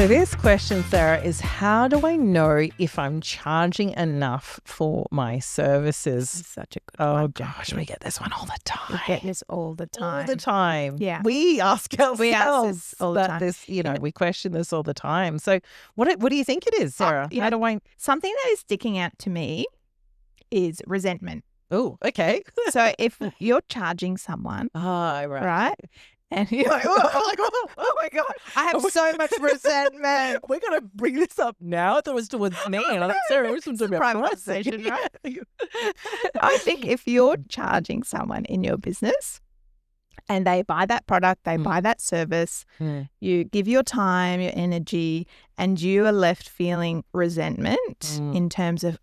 So this question, Sarah, is how do I know if I'm charging enough for my services? This is such a good one. Oh, gosh, we get this one all the time. We get this all the time. All the time. Yeah. We ask ourselves this all the time. this, we question this all the time. So what do you think it is, Sarah? How do I... Something that is sticking out to me is resentment. Oh, okay. So if you're charging someone, right? And you're like, oh my God. I have so much resentment. We're going to bring this up now. I thought it was towards me. And I'm like, Sarah, we're talking about private conversation, right? I think if you're charging someone in your business and they buy that product, they buy that service, you give your time, your energy, and you are left feeling resentment in terms of,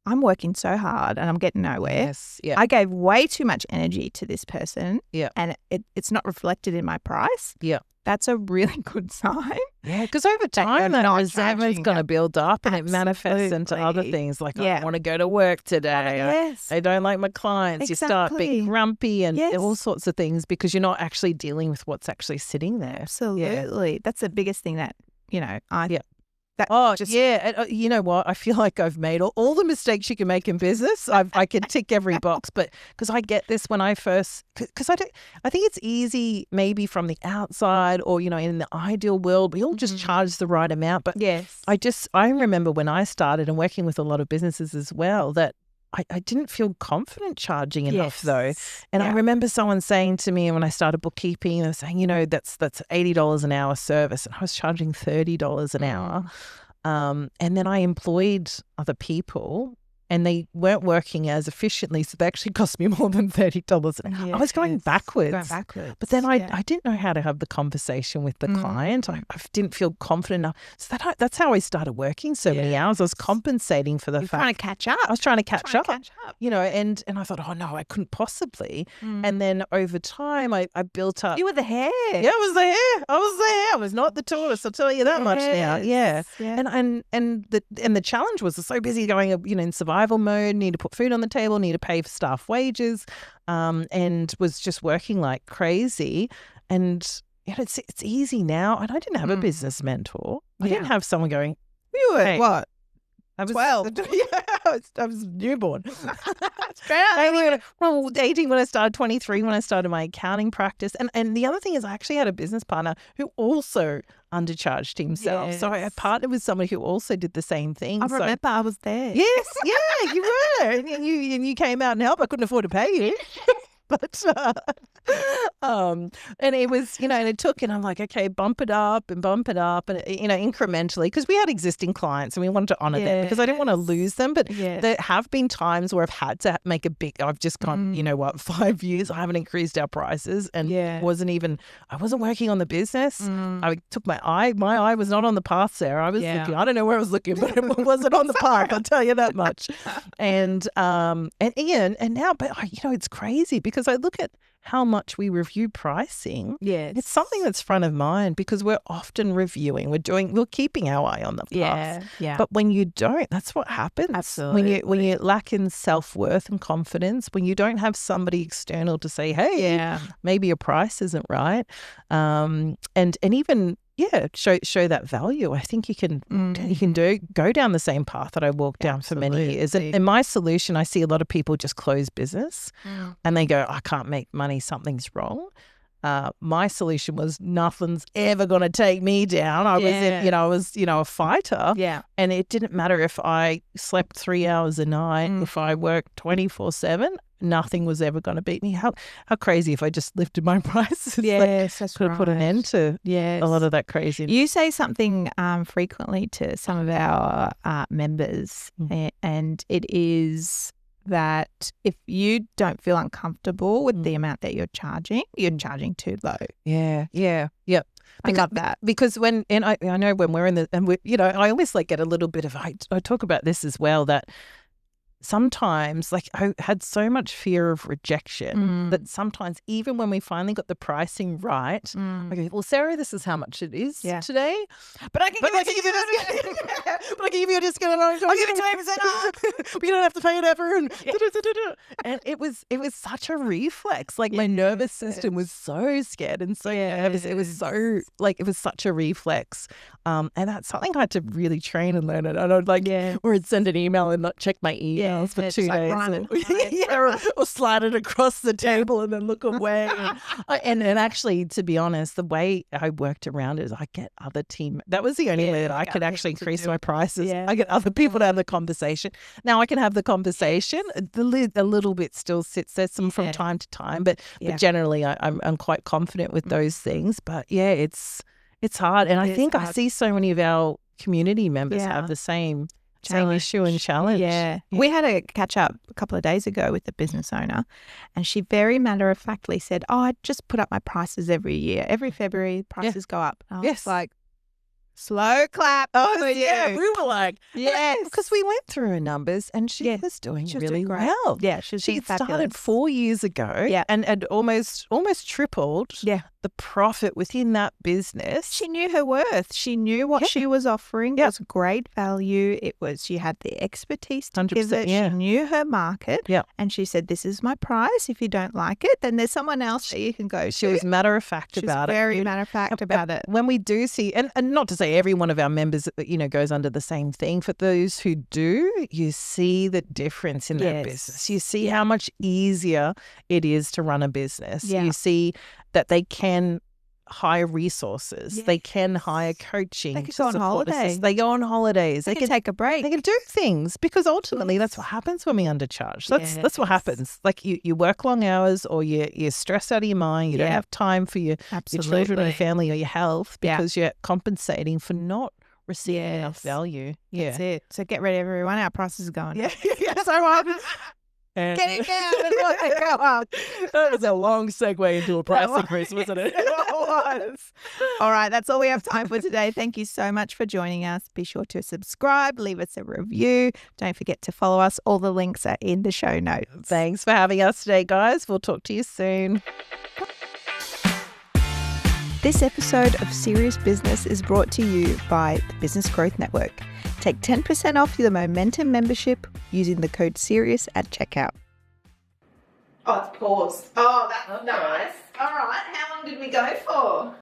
I'm working so hard and I'm getting nowhere. Yes, yeah. I gave way too much energy to this person and it's not reflected in my price. Yeah. That's a really good sign. Yeah, because over time that resentment's going to build up and it manifests into other things like, I don't want to go to work today. Yes. I don't like my clients. Exactly. You start being grumpy and all sorts of things because you're not actually dealing with what's actually sitting there. Absolutely. Yeah. That's the biggest thing that, you know what? I feel like I've made all the mistakes you can make in business. I can tick every box, but because I get this when I first, because I think it's easy maybe from the outside or, in the ideal world, we all just charge the right amount. But I remember when I started and working with a lot of businesses as well, that I didn't feel confident charging enough though. And I remember someone saying to me when I started bookkeeping, they were saying, that's $80 an hour service. And I was charging $30 an hour. And then I employed other people and they weren't working as efficiently. So they actually cost me more than $30 an hour. I was going backwards. But then I didn't know how to have the conversation with the client. I didn't feel confident enough. So that's how I started working so many hours. I was compensating for the fact. Trying to catch up. I was trying to catch up. And I thought, oh no, I couldn't possibly. And then over time I built up. You were the hair. Yeah, I was the hair. I was not the tortoise. I'll tell you that much now. Yeah. And the challenge was so busy going, in survival mode, need to put food on the table, need to pay for staff wages, and was just working like crazy. And it's easy now. And I didn't have a business mentor. I didn't have someone going, you were what? I was 12. I was newborn. I was 18 when I started, 23 when I started my accounting practice. And the other thing is I actually had a business partner who also undercharged himself. So I partnered with somebody who also did the same thing. I remember I was there. Yes, yeah, you were. And you came out and helped. I couldn't afford to pay you. But and it was, and it took, and I'm like, okay, bump it up and incrementally, because we had existing clients and we wanted to honor them because I didn't want to lose them. But there have been times where I've had to make I've just gone, 5 years, I haven't increased our prices and I wasn't working on the business. I took my eye was not on the path, Sarah. I was looking, I don't know where I was looking, but it wasn't on the path, I'll tell you that much. And Ian, and now, but it's crazy because I look at how much we review pricing. Yes. It's something that's front of mind because we're often reviewing. We're keeping our eye on the path. Yeah. But when you don't, that's what happens. Absolutely. When you lack in self-worth and confidence, when you don't have somebody external to say, hey, maybe your price isn't right. And even show that value. I think you can go down the same path that I walked down for many years. And my solution, I see a lot of people just close business and they go, I can't make money, something's wrong. My solution was nothing's ever going to take me down. I was a fighter. Yeah. And it didn't matter if I slept 3 hours a night, if I worked 24/7. Nothing was ever going to beat me. How crazy if I just lifted my prices. Yes, that's could have put an end to a lot of that craziness. You say something frequently to some of our members, and it is that if you don't feel uncomfortable with the amount that you're charging too low. Yeah. I love that. Because I know when we're in I always get a little bit of, I talk about this as well, that sometimes, like, I had so much fear of rejection that sometimes, even when we finally got the pricing right, I go, well, Sarah, this is how much it is today. But I can give you a discount. But I can give you a discount. I'll give it 20% off. But you don't have to pay it ever. And it was such a reflex. Like, my nervous system was so scared and so nervous. It was so, like, it was such a reflex. And that's something I had to really train and learn it. I don't or I'd send an email and not check my emails for 2 days. Or slide it across the table and then look away. And actually, to be honest, the way I worked around it is I get other team. That was the only way that I could actually increase my prices. I get other people to have the conversation. Now I can have the conversation. A little bit still sits there from time to time, but generally I'm quite confident with those things. But it's hard. And I think I see so many of our community members have the same issue and challenge. We had a catch up a couple of days ago with the business owner, and she very matter of factly said, I just put up my prices every year. Every February, prices go up. And I was like, slow clap. We were like, because we went through her numbers and she was doing really well. Yeah, she started 4 years ago and almost tripled the profit within that business. She knew her worth. She knew what she was offering. It was great value. She had the expertise to give it. She knew her market. And she said, this is my price. If you don't like it, then there's someone else that you can go to. She was matter of fact about it. Very matter of fact about it. When we do see, and not to say every one of our members, goes under the same thing. For those who do, you see the difference in their business. You see how much easier it is to run a business. You see that they can hire resources. They can hire coaching. They can go on holidays. They go on holidays. They can take a break. They can do things because ultimately that's what happens when we undercharge. That's what happens. Like you work long hours or you're stressed out of your mind. You don't have time for your children and family or your health because you're compensating for not receiving enough value. That's it. So get ready, everyone. Our prices are going. So get it down. That was a long segue into a price increase, wasn't it? It was. All right, that's all we have time for today. Thank you so much for joining us. Be sure to subscribe, leave us a review. Don't forget to follow us. All the links are in the show notes. Thanks for having us today, guys. We'll talk to you soon. This episode of Serious Business is brought to you by the Business Growth Network. Take 10% off the Momentum membership using the code SERIOUS at checkout. Oh, it's paused. Oh, that's nice. All right. How long did we go for?